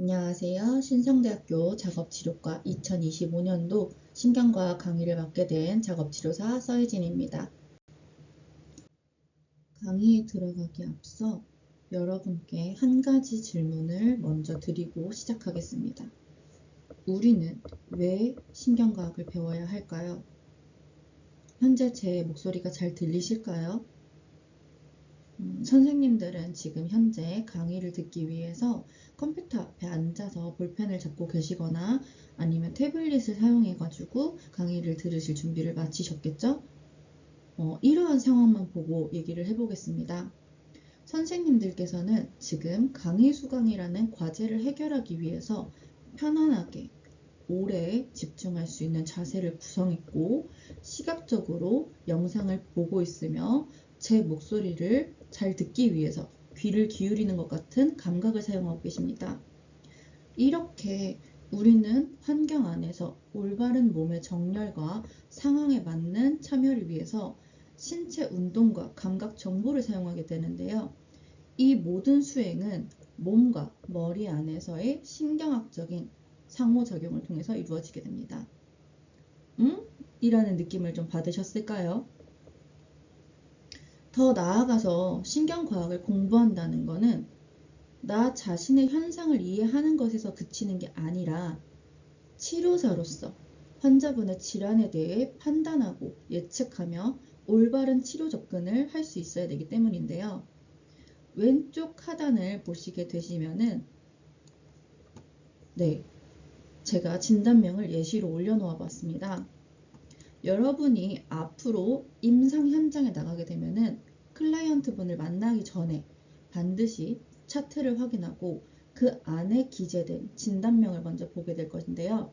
안녕하세요. 신성대학교 작업치료과 2025년도 신경과학 강의를 맡게 된 작업치료사 서혜진입니다. 강의에 들어가기 앞서 여러분께 한 가지 질문을 먼저 드리고 시작하겠습니다. 우리는 왜 신경과학을 배워야 할까요? 현재 제 목소리가 잘 들리실까요? 선생님들은 지금 현재 강의를 듣기 위해서 컴퓨터 앞에 앉아서 볼펜을 잡고 계시거나 아니면 태블릿을 사용해 가지고 강의를 들으실 준비를 마치셨겠죠? 이러한 상황만 보고 얘기를 해보겠습니다. 선생님들께서는 지금 강의 수강이라는 과제를 해결하기 위해서 편안하게 오래 집중할 수 있는 자세를 구성했고 시각적으로 영상을 보고 있으며 제 목소리를 잘 듣기 위해서 귀를 기울이는 것 같은 감각을 사용하고 계십니다. 이렇게 우리는 환경 안에서 올바른 몸의 정렬과 상황에 맞는 참여를 위해서 신체 운동과 감각 정보를 사용하게 되는데요. 이 모든 수행은 몸과 머리 안에서의 신경학적인 상호작용을 통해서 이루어지게 됩니다. 이라는 느낌을 좀 받으셨을까요? 더 나아가서 신경과학을 공부한다는 것은 나 자신의 현상을 이해하는 것에서 그치는 게 아니라 치료사로서 환자분의 질환에 대해 판단하고 예측하며 올바른 치료 접근을 할 수 있어야 되기 때문인데요. 왼쪽 하단을 보시게 되시면은 제가 진단명을 예시로 올려놓아 봤습니다. 여러분이 앞으로 임상 현장에 나가게 되면은 클라이언트 분을 만나기 전에 반드시 차트를 확인하고 그 안에 기재된 진단명을 먼저 보게 될 것인데요.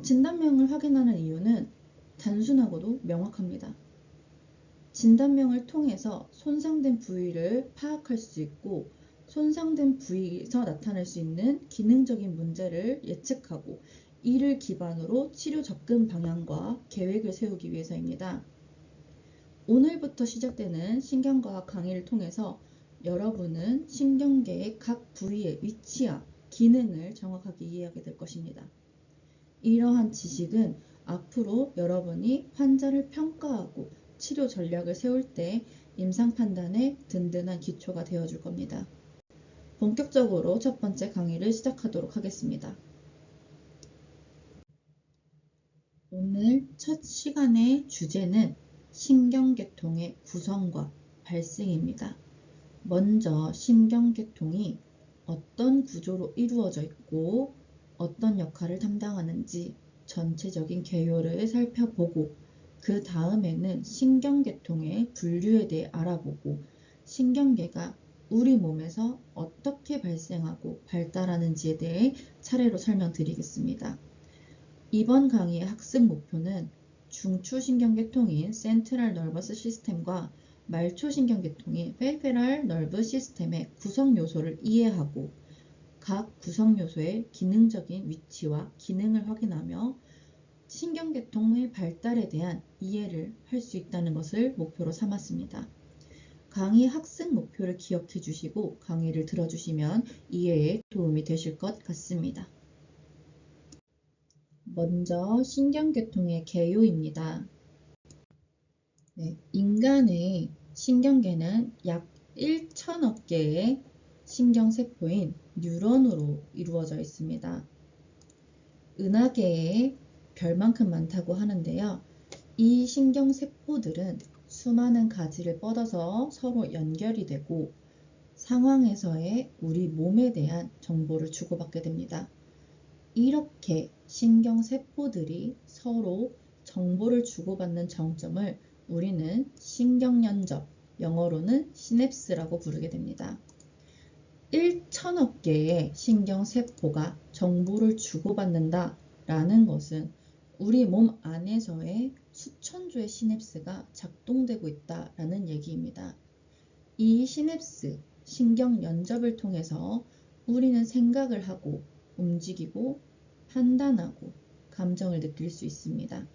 진단명을 확인하는 이유는 단순하고도 명확합니다. 진단명을 통해서 손상된 부위를 파악할 수 있고 손상된 부위에서 나타날 수 있는 기능적인 문제를 예측하고 이를 기반으로 치료 접근 방향과 계획을 세우기 위해서입니다. 오늘부터 시작되는 신경과학 강의를 통해서 여러분은 신경계의 각 부위의 위치와 기능을 정확하게 이해하게 될 것입니다. 이러한 지식은 앞으로 여러분이 환자를 평가하고 치료 전략을 세울 때 임상 판단에 든든한 기초가 되어줄 겁니다. 본격적으로 첫 번째 강의를 시작하도록 하겠습니다. 오늘 첫 시간의 주제는 신경계통의 구성과 발생입니다. 먼저 신경계통이 어떤 구조로 이루어져 있고 어떤 역할을 담당하는지 전체적인 개요를 살펴보고 그 다음에는 신경계통의 분류에 대해 알아보고 신경계가 우리 몸에서 어떻게 발생하고 발달하는지에 대해 차례로 설명드리겠습니다. 이번 강의의 학습 목표는 중추신경계통인 센트럴 너버스 시스템과 말초신경계통인 페리페럴 너브 시스템의 구성 요소를 이해하고 각 구성 요소의 기능적인 위치와 기능을 확인하며 신경계통의 발달에 대한 이해를 할 수 있다는 것을 목표로 삼았습니다. 강의 학습 목표를 기억해 주시고 강의를 들어주시면 이해에 도움이 되실 것 같습니다. 먼저 신경계통의 개요입니다. 인간의 신경계는 약 1천억 개의 신경세포인 뉴런으로 이루어져 있습니다. 은하계에 별만큼 많다고 하는데요. 이 신경세포들은 수많은 가지를 뻗어서 서로 연결이 되고 상황에서의 우리 몸에 대한 정보를 주고받게 됩니다. 이렇게 신경세포들이 서로 정보를 주고받는 정점을 우리는 신경연접, 영어로는 시냅스라고 부르게 됩니다. 1천억 개의 신경세포가 정보를 주고받는다 라는 것은 우리 몸 안에서의 수천 조의 시냅스가 작동되고 있다라는 얘기입니다. 이 시냅스, 신경연접을 통해서 우리는 생각을 하고 움직이고 판단하고 감정을 느낄 수 있습니다.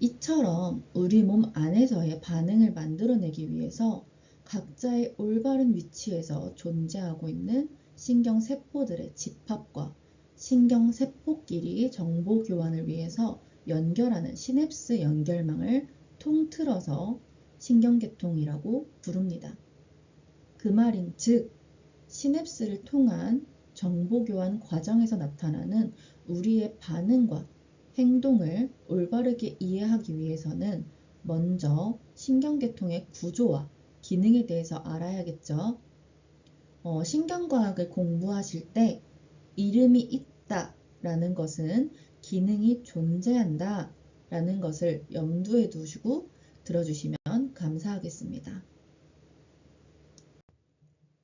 이처럼 우리 몸 안에서의 반응을 만들어내기 위해서 각자의 올바른 위치에서 존재하고 있는 신경세포들의 집합과 신경세포끼리 정보 교환을 위해서 연결하는 시냅스 연결망을 통틀어서 신경계통이라고 부릅니다. 그 말인즉 시냅스를 통한 정보교환 과정에서 나타나는 우리의 반응과 행동을 올바르게 이해하기 위해서는 먼저 신경계통의 구조와 기능에 대해서 알아야겠죠. 신경과학을 공부하실 때 이름이 있다 라는 것은 기능이 존재한다 라는 것을 염두에 두시고 들어주시면 감사하겠습니다.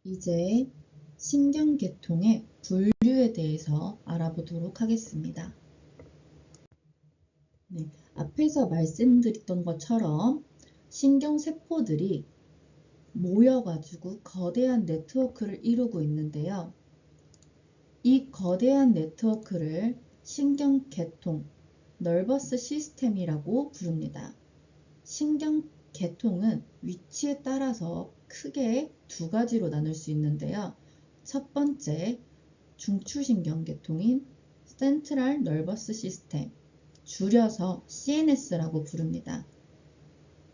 이제 신경계통의 분류에 대해서 알아보도록 하겠습니다. 앞에서 말씀드렸던 것처럼 신경세포들이 모여가지고 거대한 네트워크를 이루고 있는데요. 이 거대한 네트워크를 신경계통, 너버스 시스템이라고 부릅니다. 신경계통은 위치에 따라서 크게 두 가지로 나눌 수 있는데요. 첫 번째, 중추신경계통인 센트럴 너버스 시스템, 줄여서 CNS라고 부릅니다.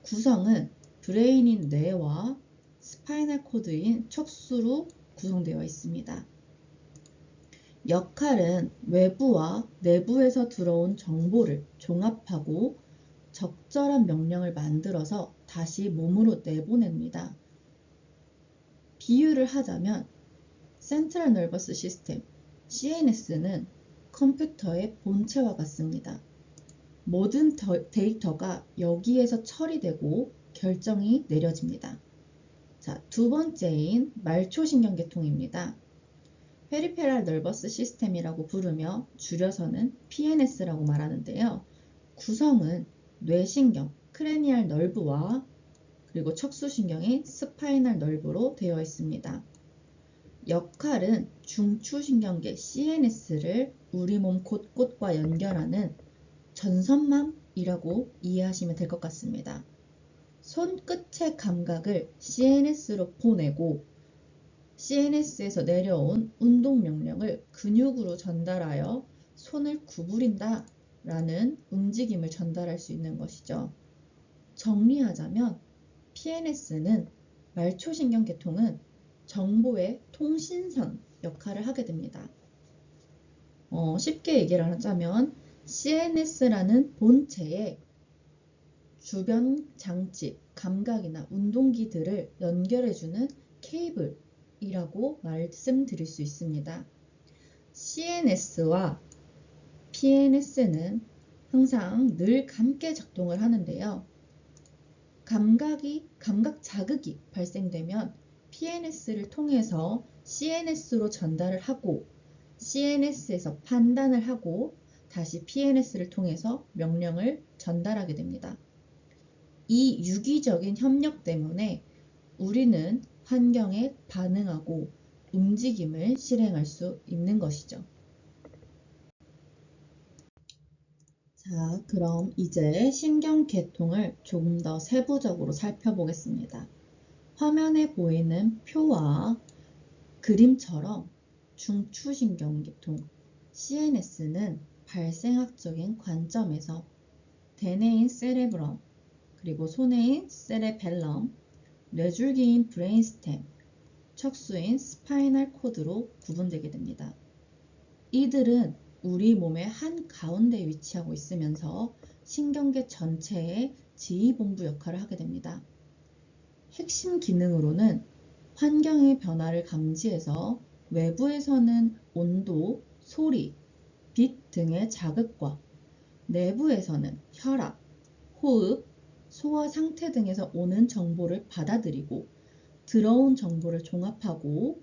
구성은 브레인인 뇌와 스파이널 코드인 척수로 구성되어 있습니다. 역할은 외부와 내부에서 들어온 정보를 종합하고 적절한 명령을 만들어서 다시 몸으로 내보냅니다. 비유를 하자면 센트럴 너버스 시스템, CNS는 컴퓨터의 본체와 같습니다. 모든 데이터가 여기에서 처리되고 결정이 내려집니다. 자, 두 번째인 말초신경계통입니다. 페리페럴 너버스 시스템이라고 부르며 줄여서는 PNS라고 말하는데요. 구성은 뇌신경, 크레니얼 널브와 그리고 척수신경인 스파이널 널브로 되어 있습니다. 역할은 중추신경계 CNS를 우리 몸 곳곳과 연결하는 전선망이라고 이해하시면 될 것 같습니다. 손끝의 감각을 CNS로 보내고 CNS에서 내려온 운동 명령을 근육으로 전달하여 손을 구부린다 라는 움직임을 전달할 수 있는 것이죠. 정리하자면 PNS는 말초신경계통은 정보의 통신선 역할을 하게 됩니다. 쉽게 얘기를 하자면 CNS라는 본체에 주변 장치, 감각이나 운동기들을 연결해주는 케이블이라고 말씀드릴 수 있습니다. CNS와 PNS는 항상 늘 함께 작동을 하는데요. 감각 자극이 발생되면 PNS를 통해서 CNS로 전달을 하고 CNS에서 판단을 하고 다시 PNS를 통해서 명령을 전달하게 됩니다. 이 유기적인 협력 때문에 우리는 환경에 반응하고 움직임을 실행할 수 있는 것이죠. 자, 그럼 이제 신경계통을 조금 더 세부적으로 살펴보겠습니다. 화면에 보이는 표와 그림처럼 중추신경계통 CNS는 발생학적인 관점에서 대뇌인 세레브럼, 그리고 소뇌인 세레벨럼, 뇌줄기인 브레인스템, 척수인 스파이널 코드로 구분되게 됩니다. 이들은 우리 몸의 한가운데 위치하고 있으면서 신경계 전체의 지휘본부 역할을 하게 됩니다. 핵심 기능으로는 환경의 변화를 감지해서 외부에서는 온도, 소리, 빛 등의 자극과 내부에서는 혈압, 호흡, 소화 상태 등에서 오는 정보를 받아들이고 들어온 정보를 종합하고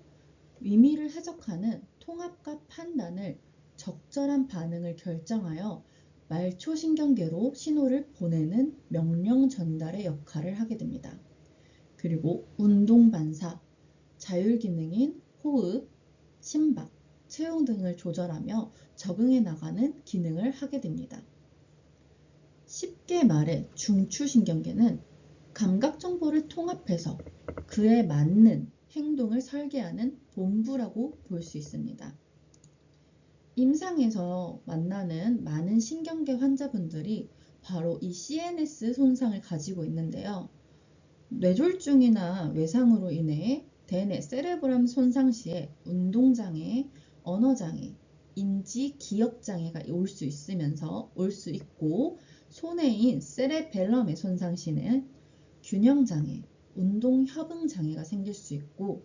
의미를 해석하는 통합과 판단을 적절한 반응을 결정하여 말초신경계로 신호를 보내는 명령 전달의 역할을 하게 됩니다. 그리고 운동 반사, 자율 기능인 호흡, 심박, 체형 등을 조절하며 적응해 나가는 기능을 하게 됩니다. 쉽게 말해 중추신경계는 감각 정보를 통합해서 그에 맞는 행동을 설계하는 본부라고 볼 수 있습니다. 임상에서 만나는 많은 신경계 환자분들이 바로 이 CNS 손상을 가지고 있는데요. 뇌졸중이나 외상으로 인해 대뇌 세레브럼 손상 시에 운동장애, 언어장애, 인지 기억장애가 올 수 있고, 손해인 세레벨럼의 손상 시는 균형장애, 운동협응장애가 생길 수 있고,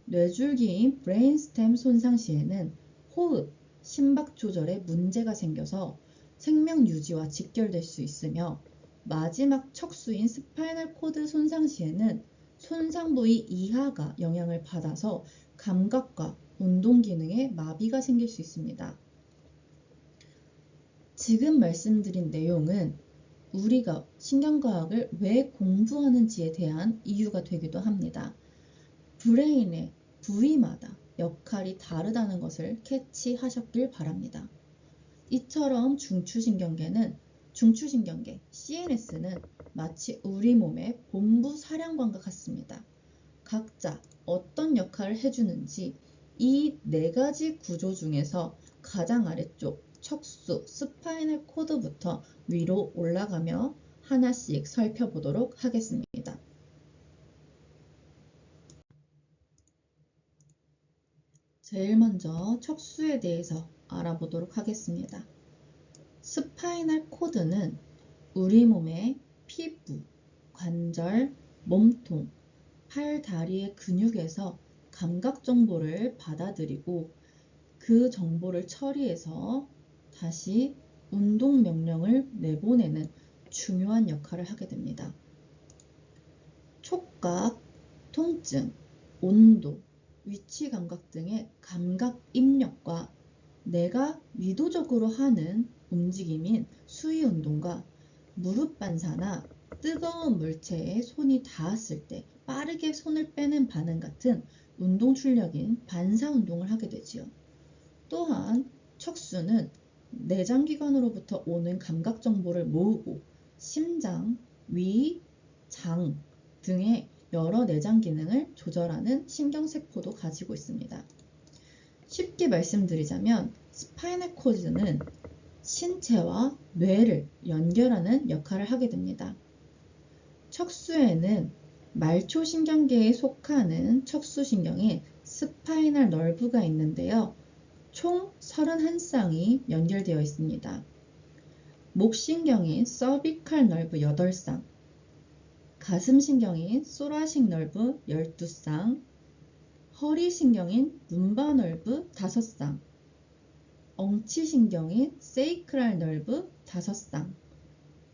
뇌줄기인 브레인스템 손상 시에는 호흡, 심박 조절에 문제가 생겨서 생명 유지와 직결될 수 있으며, 마지막 척수인 스파이널 코드 손상 시에는 손상 부위 이하가 영향을 받아서 감각과 운동 기능에 마비가 생길 수 있습니다. 지금 말씀드린 내용은 우리가 신경과학을 왜 공부하는지에 대한 이유가 되기도 합니다. 브레인의 부위마다 역할이 다르다는 것을 캐치하셨길 바랍니다. 이처럼 중추신경계 CNS는 마치 우리 몸의 본부 사령관과 같습니다. 각자 어떤 역할을 해주는지 이 네 가지 구조 중에서 가장 아래쪽 척수 스파이널 코드부터 위로 올라가며 하나씩 살펴보도록 하겠습니다. 제일 먼저 척수에 대해서 알아보도록 하겠습니다. 스파이널 코드는 우리 몸의 피부, 관절, 몸통, 팔, 다리의 근육에서 감각 정보를 받아들이고 그 정보를 처리해서 다시 운동 명령을 내보내는 중요한 역할을 하게 됩니다. 촉각, 통증, 온도, 위치 감각 등의 감각 입력과 내가 의도적으로 하는 움직임인 수위 운동과 무릎 반사나 뜨거운 물체에 손이 닿았을 때 빠르게 손을 빼는 반응 같은 운동 출력인 반사 운동을 하게 되지요. 또한 척수는 내장기관으로부터 오는 감각 정보를 모으고 심장, 위, 장 등의 여러 내장 기능을 조절하는 신경세포도 가지고 있습니다. 쉽게 말씀드리자면 스파이널 코드는 신체와 뇌를 연결하는 역할을 하게 됩니다. 척수에는 말초신경계에 속하는 척수신경인 스파이널 너브가 있는데요. 총 31쌍이 연결되어 있습니다. 목신경인 서비칼 너브 8쌍, 가슴신경인 소라식 너브 12쌍, 허리신경인 룸바 너브 5쌍, 엉치신경인 세이크랄 너브 5쌍,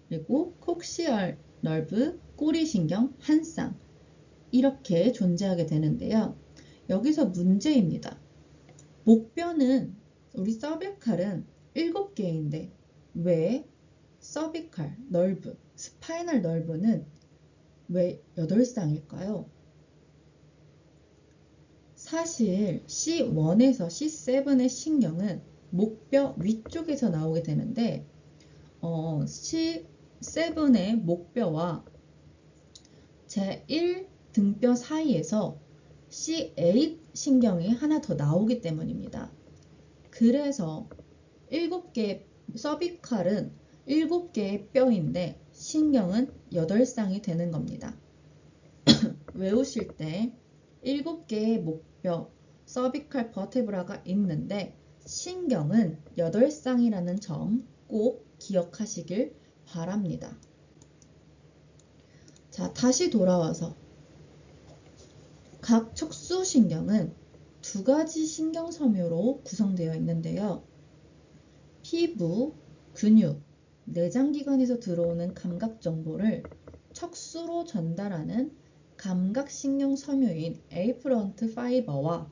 그리고 콕시얼 너브 꼬리신경 1쌍 이렇게 존재하게 되는데요. 여기서 문제입니다. 목뼈는 우리 서비칼은 7개인데 왜 서비칼 너브, 스파이널 너브는 왜 8쌍일까요? 사실 C1에서 C7의 신경은 목뼈 위쪽에서 나오게 되는데 C7의 목뼈와 제1 등뼈 사이에서 C8 신경이 하나 더 나오기 때문입니다. 그래서 7개의 서비칼은 7개의 뼈인데 신경은 8쌍이 되는 겁니다. 외우실 때 7개의 목뼈, 서비칼 버테브라가 있는데 신경은 8쌍이라는 점 꼭 기억하시길 바랍니다. 자, 다시 돌아와서 각 척수신경은 2가지 신경섬유로 구성되어 있는데요. 피부, 근육, 내장기관에서 들어오는 감각 정보를 척수로 전달하는 감각신경섬유인 에이프런트 파이버와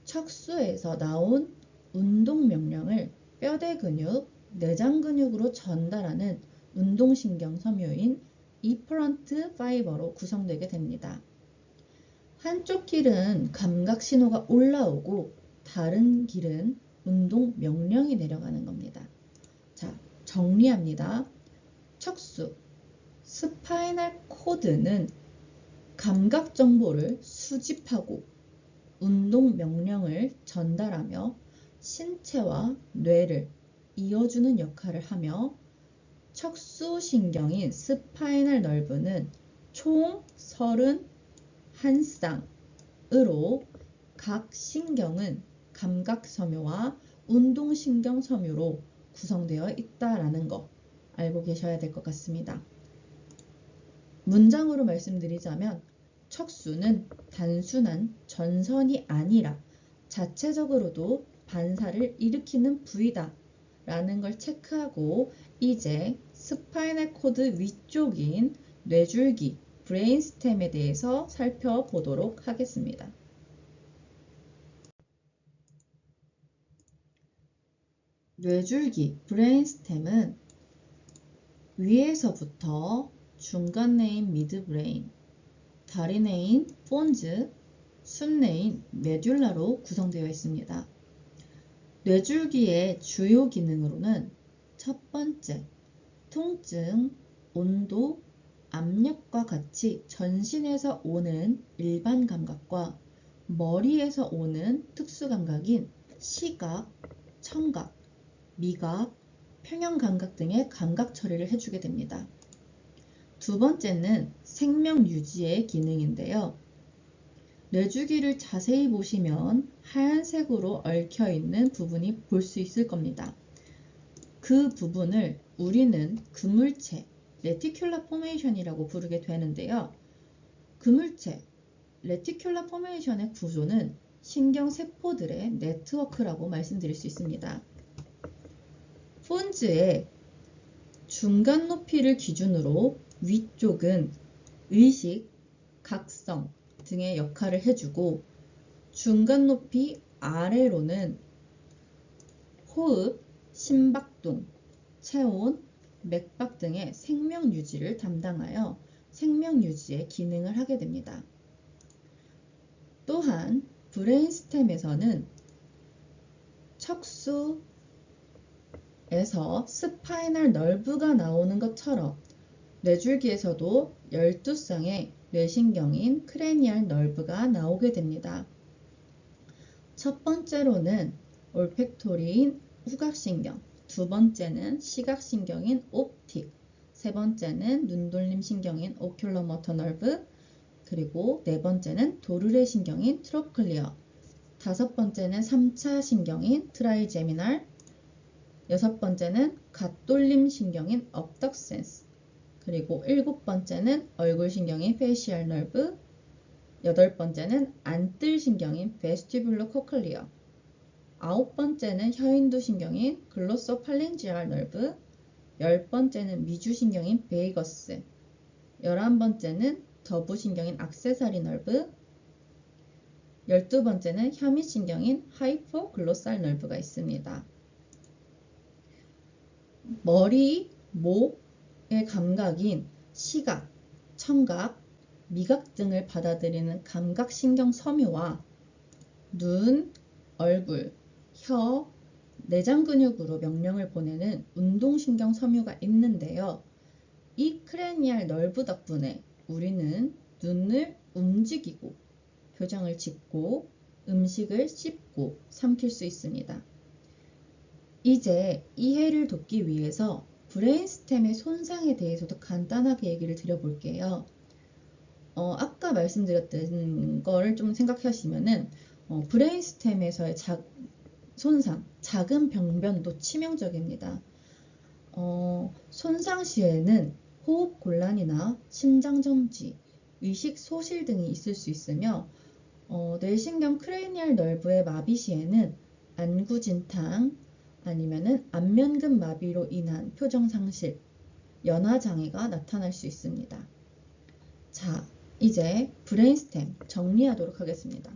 척수에서 나온 운동 명령을 뼈대 근육, 내장 근육으로 전달하는 운동신경 섬유인 이퍼런트 파이버로 구성되게 됩니다. 한쪽 길은 감각 신호가 올라오고 다른 길은 운동 명령이 내려가는 겁니다. 자, 정리합니다. 척수, 스파이널 코드는 감각 정보를 수집하고 운동 명령을 전달하며 신체와 뇌를 이어주는 역할을 하며 척수신경인 스파이널 너브는 총 31쌍으로 각 신경은 감각섬유와 운동신경섬유로 구성되어 있다라는 거 알고 계셔야 될 것 같습니다. 문장으로 말씀드리자면 척수는 단순한 전선이 아니라 자체적으로도 반사를 일으키는 부위다 라는 걸 체크하고 이제 스파이널 코드 위쪽인 뇌줄기 브레인스템에 대해서 살펴보도록 하겠습니다. 뇌줄기 브레인스템은 위에서부터 중간내인 미드브레인, 다리내인 폰즈, 순내인 메듈라로 구성되어 있습니다. 뇌줄기의 주요 기능으로는 첫 번째, 통증, 온도, 압력과 같이 전신에서 오는 일반 감각과 머리에서 오는 특수 감각인 시각, 청각, 미각, 평형 감각 등의 감각 처리를 해주게 됩니다. 두 번째는 생명 유지의 기능인데요. 뇌줄기를 자세히 보시면 하얀색으로 얽혀있는 부분이 볼 수 있을 겁니다. 그 부분을 우리는 그물체, 레티큘러 포메이션이라고 부르게 되는데요. 그물체, 레티큘러 포메이션의 구조는 신경세포들의 네트워크라고 말씀드릴 수 있습니다. 폰즈의 중간 높이를 기준으로 위쪽은 의식, 각성 등의 역할을 해주고 중간 높이 아래로는 호흡, 심박동, 체온, 맥박 등의 생명 유지를 담당하여 생명 유지의 기능을 하게 됩니다. 또한 브레인스템에서는 척수에서 스파이널 너브가 나오는 것처럼 뇌줄기에서도 12쌍의 뇌신경인 크레니얼 너브가 나오게 됩니다. 첫 번째로는 올팩토리인 후각신경, 두 번째는 시각신경인 옵틱, 세 번째는 눈돌림 신경인 오큘러모터 너브, 그리고 네 번째는 도르래 신경인 트로클리어, 다섯 번째는 3차 신경인 트라이제미널, 여섯 번째는 갓돌림 신경인 업덕센스, 그리고 일곱 번째는 얼굴 신경인 페이시얼 너브, 여덟 번째는 안뜰 신경인 베스티뷸러 코클리어, 아홉 번째는 혀인두 신경인 글로소팔린지얼 너브, 열 번째는 미주 신경인 베이거스, 11번째는 더부 신경인 악세사리 너브, 12번째는 혐의 신경인 하이포글로살 너브가 있습니다. 머리, 목의 감각인 시각, 청각, 미각 등을 받아들이는 감각신경 섬유와 눈, 얼굴, 혀, 내장 근육으로 명령을 보내는 운동신경 섬유가 있는데요. 이 크레니얼 너브 덕분에 우리는 눈을 움직이고 표정을 짓고 음식을 씹고 삼킬 수 있습니다. 이제 이해를 돕기 위해서 브레인스템의 손상에 대해서도 간단하게 얘기를 드려볼게요. 아까 말씀드렸던 거를 좀 생각하시면은 브레인스템에서의 손상, 작은 병변도 치명적입니다. 손상 시에는 호흡 곤란이나 심장 정지, 의식 소실 등이 있을 수 있으며 뇌신경 크레니얼 너브의 마비 시에는 안구진탕 아니면은 안면근 마비로 인한 표정 상실, 연화 장애가 나타날 수 있습니다. 자, 이제 브레인스템 정리하도록 하겠습니다.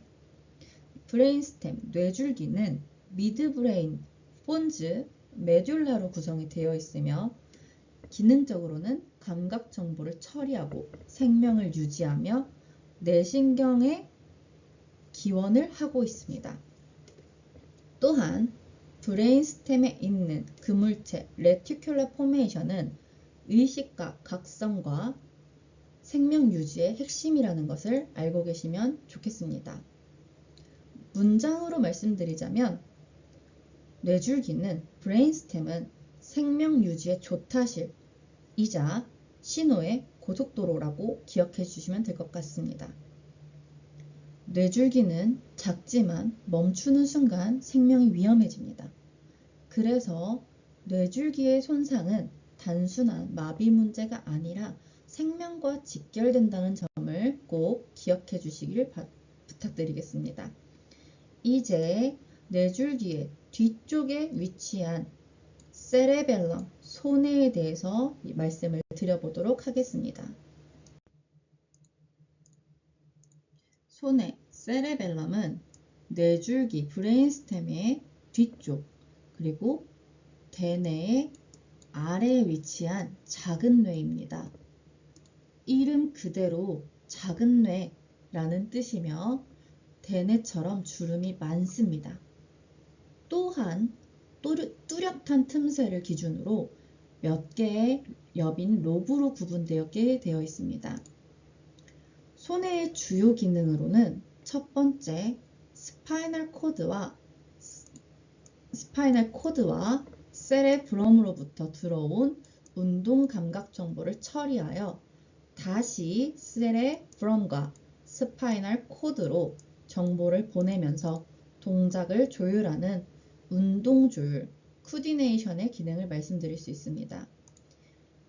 브레인스템 뇌줄기는 미드브레인, 폰즈, 메듈라로 구성이 되어 있으며 기능적으로는 감각 정보를 처리하고 생명을 유지하며 뇌신경의 기원을 하고 있습니다. 또한 브레인스템에 있는 그물체 레티큘러 포메이션은 의식과 각성과 생명 유지의 핵심이라는 것을 알고 계시면 좋겠습니다. 문장으로 말씀드리자면 뇌줄기는 브레인스템은 생명 유지의 조타실이자 신호의 고속도로라고 기억해 주시면 될 것 같습니다. 뇌줄기는 작지만 멈추는 순간 생명이 위험해집니다. 그래서 뇌줄기의 손상은 단순한 마비 문제가 아니라 생명과 직결된다는 점을 꼭 기억해 주시길 부탁드리겠습니다. 이제 뇌줄기의 뒤쪽에 위치한 세레벨럼, 소뇌에 대해서 말씀을 드려보도록 하겠습니다. 소뇌, 세레벨럼은 뇌줄기, 브레인스템의 뒤쪽, 그리고 대뇌의 아래에 위치한 작은 뇌입니다. 이름 그대로 작은 뇌라는 뜻이며 대뇌처럼 주름이 많습니다. 또한 뚜렷한 틈새를 기준으로 몇 개의 여빈 로브로 구분되게 되어 있습니다. 소뇌의 주요 기능으로는 첫 번째, 스파이널 코드와 세레브럼으로부터 들어온 운동 감각 정보를 처리하여 다시 세레브럼과 스파이널 코드로 정보를 보내면서 동작을 조율하는 운동 조율, 코디네이션의 기능을 말씀드릴 수 있습니다.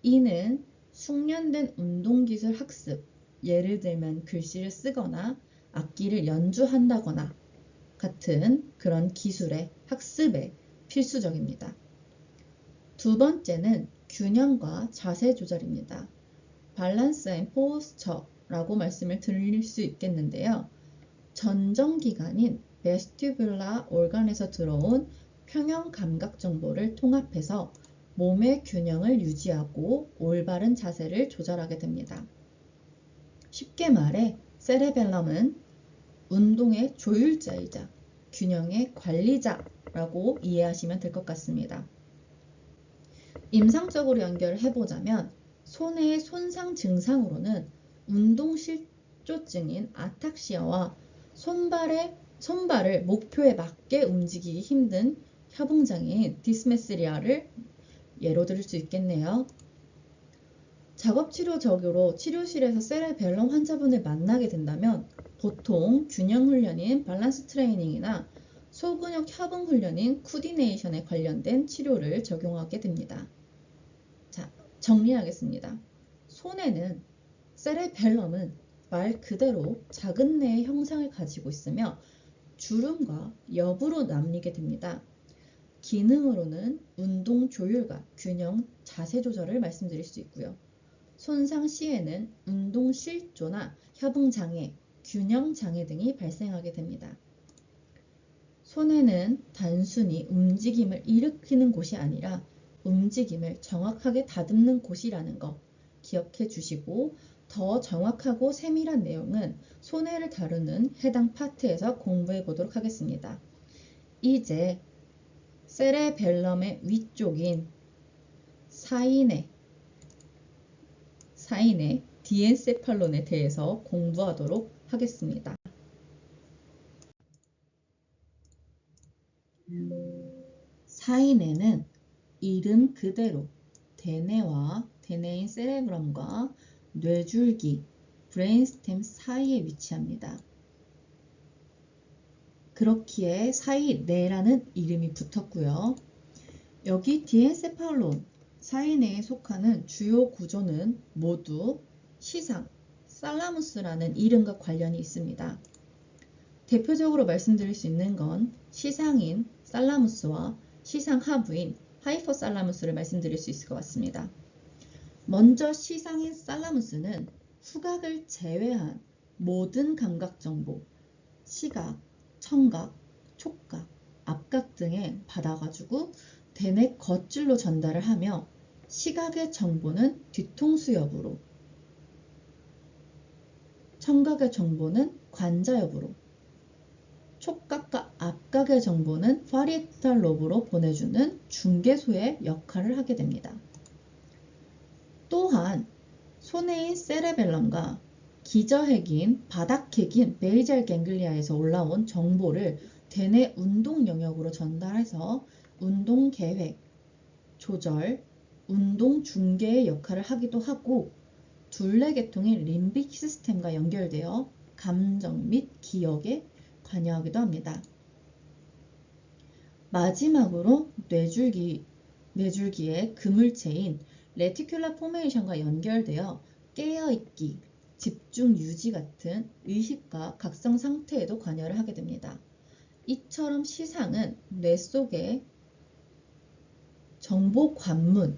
이는 숙련된 운동기술 학습, 예를 들면 글씨를 쓰거나 악기를 연주한다거나 같은 그런 기술의 학습에 필수적입니다. 두 번째는 균형과 자세 조절입니다. 밸런스 앤 포스처라고 말씀을 드릴 수 있겠는데요. 전정기관인 베스티뷸라 organ에서 들어온 평형 감각 정보를 통합해서 몸의 균형을 유지하고 올바른 자세를 조절하게 됩니다. 쉽게 말해 세레벨럼은 운동의 조율자이자 균형의 관리자라고 이해하시면 될 것 같습니다. 임상적으로 연결을 해보자면 소뇌의 손상 증상으로는 운동실조증인 아탁시아와 손발을 목표에 맞게 움직이기 힘든 협응장애인 디스메스리아를 예로 들을 수 있겠네요. 작업치료적으로 치료실에서 세레벨럼 환자분을 만나게 된다면 보통 균형 훈련인 밸런스 트레이닝이나 소근육 협응 훈련인 코디네이션에 관련된 치료를 적용하게 됩니다. 자, 정리하겠습니다. 소뇌는 세레벨럼은 말 그대로 작은 뇌의 형상을 가지고 있으며 주름과 여부로 나뉘게 됩니다. 기능으로는 운동 조율과 균형, 자세 조절을 말씀드릴 수 있고요. 손상 시에는 운동 실조나 협응 장애, 균형 장애 등이 발생하게 됩니다. 소뇌는 단순히 움직임을 일으키는 곳이 아니라 움직임을 정확하게 다듬는 곳이라는 거 기억해 주시고 더 정확하고 세밀한 내용은 소뇌를 다루는 해당 파트에서 공부해 보도록 하겠습니다. 이제 세레벨럼의 위쪽인 사이뇌 디엔세팔론에 대해서 공부하도록 하겠습니다. 사이뇌는 이름 그대로 대뇌인 세레브럼과 뇌줄기, 브레인스템 사이에 위치합니다. 그렇기에 사이뇌라는 이름이 붙었고요. 여기 디엔세팔론, 사이뇌에 속하는 주요 구조는 모두 시상, 살라무스라는 이름과 관련이 있습니다. 대표적으로 말씀드릴 수 있는 건 시상인 살라무스와 시상 하부인 하이포살라무스를 말씀드릴 수 있을 것 같습니다. 먼저 시상인 살라무스는 후각을 제외한 모든 감각 정보, 시각, 청각, 촉각, 압각 등에 받아가지고 대뇌 겉줄로 전달을 하며 시각의 정보는 뒤통수 옆으로, 청각의 정보는 관자 옆으로, 촉각과 압각의 정보는 파리에탈 로브로 보내주는 중개소의 역할을 하게 됩니다. 또한 손해인 세레벨럼과 기저핵인 바닥핵인 베이잘 갱글리아에서 올라온 정보를 대뇌 운동 영역으로 전달해서 운동 계획, 조절, 운동 중계의 역할을 하기도 하고 둘레 계통의 림빅 시스템과 연결되어 감정 및 기억에 관여하기도 합니다. 마지막으로 뇌줄기의 그물체인 레티큘러 포메이션과 연결되어 깨어있기, 집중 유지 같은 의식과 각성 상태에도 관여를 하게 됩니다. 이처럼 시상은 뇌 속의 정보 관문,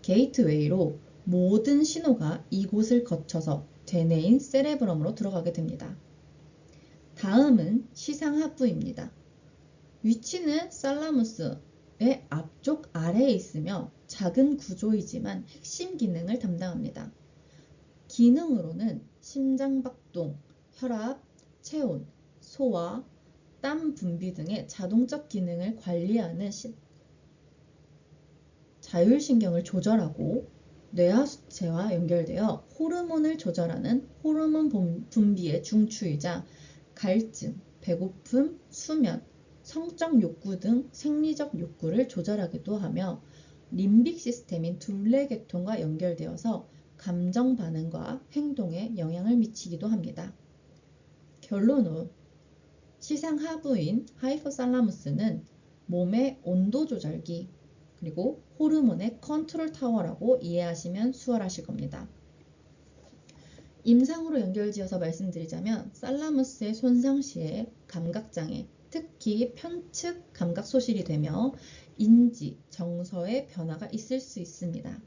게이트웨이로 모든 신호가 이곳을 거쳐서 대뇌인 세레브럼으로 들어가게 됩니다. 다음은 시상하부입니다. 위치는 살라무스의 앞쪽 아래에 있으며 작은 구조이지만 핵심 기능을 담당합니다. 기능으로는 심장박동, 혈압, 체온, 소화, 땀 분비 등의 자동적 기능을 관리하는 자율신경을 조절하고 뇌하수체와 연결되어 호르몬을 조절하는 호르몬 분비의 중추이자 갈증, 배고픔, 수면, 성적 욕구 등 생리적 욕구를 조절하기도 하며 림빅 시스템인 둘레 계통과 연결되어서 감정 반응과 행동에 영향을 미치기도 합니다. 결론은 시상 하부인 하이포살라무스는 몸의 온도 조절기 그리고 호르몬의 컨트롤 타워라고 이해하시면 수월하실 겁니다. 임상으로 연결지어서 말씀드리자면 살라무스의 손상 시에 감각장애, 특히 편측 감각 소실이 되며 인지, 정서의 변화가 있을 수 있습니다.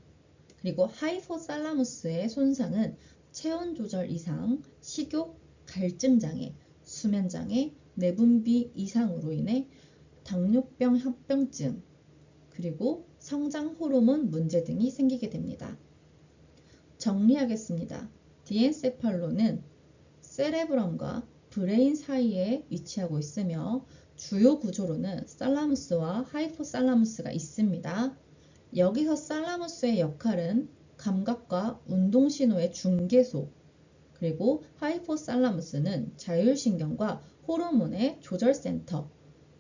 그리고 하이포살라무스의 손상은 체온 조절 이상, 식욕, 갈증장애, 수면장애, 내분비 이상으로 인해 당뇨병, 합병증, 그리고 성장 호르몬 문제 등이 생기게 됩니다. 정리하겠습니다. 디엔세팔로는 세레브럼과 브레인 사이에 위치하고 있으며 주요 구조로는 살라무스와 하이포살라무스가 있습니다. 여기서 살라무스의 역할은 감각과 운동신호의 중개소, 그리고 하이포살라무스는 자율신경과 호르몬의 조절센터,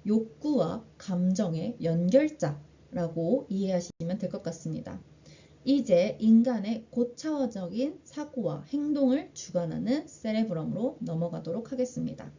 욕구와 감정의 연결자라고 이해하시면 될 것 같습니다. 이제 인간의 고차원적인 사고와 행동을 주관하는 세레브럼으로 넘어가도록 하겠습니다.